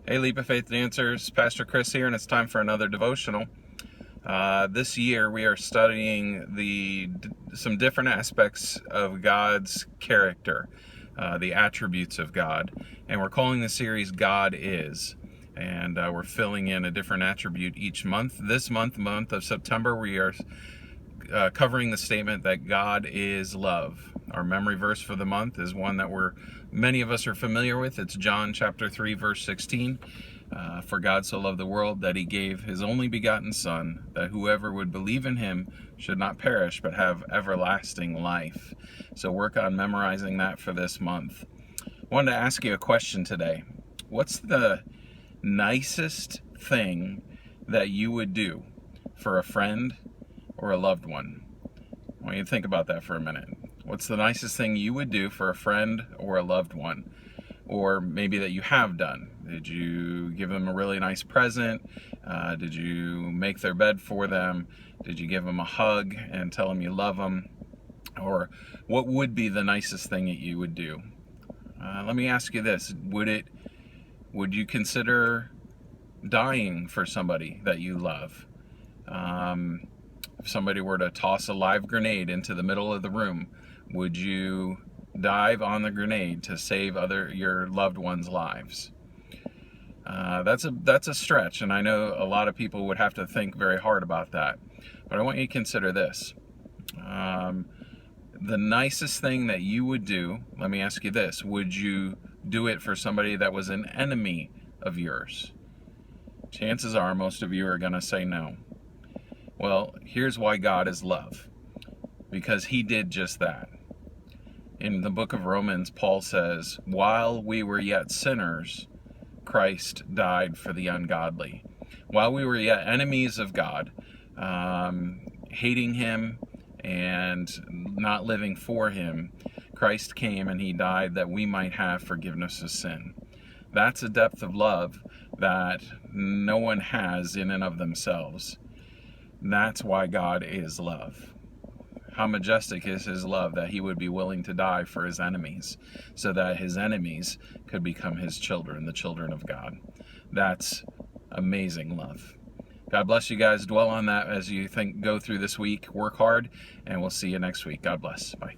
Hey, Leap of Faith Dancers, Pastor Chris here, and it's time for another devotional. This year we are studying some different aspects of God's character, the attributes of God, and we're calling the series God Is. And we're filling in a different attribute each month. This month of September, we are covering the statement that God is love. Our memory verse for the month is one that many of us are familiar with. It's John chapter 3, verse 16. For God so loved the world that he gave his only begotten Son, that whoever would believe in him should not perish but have everlasting life. So work on memorizing that for this month. I wanted to ask you a question today. What's the nicest thing that you would do for a friend or a loved one? I want you to think about that for a minute. What's the nicest thing you would do for a friend or a loved one? Or maybe that you have done. Did you give them a really nice present? Did you make their bed for them? Did you give them a hug and tell them you love them? Or what would be the nicest thing that you would do? Let me ask you this. Would you consider dying for somebody that you love? If somebody were to toss a live grenade into the middle of the room, would you dive on the grenade to save your loved ones' lives? That's a stretch, and I know a lot of people would have to think very hard about that. But I want you to consider this. The nicest thing that you would do, let me ask you this, would you do it for somebody that was an enemy of yours? Chances are most of you are going to say no. Well, here's why God is love. Because he did just that. In the book of Romans, Paul says, while we were yet sinners, Christ died for the ungodly. While we were yet enemies of God, hating him and not living for him, Christ came and he died that we might have forgiveness of sin. That's a depth of love that no one has in and of themselves. That's why God is love. How majestic is his love that he would be willing to die for his enemies so that his enemies could become his children, the children of God. That's amazing love. God bless you guys. Dwell on that as you go through this week. Work hard, and we'll see you next week. God bless. Bye.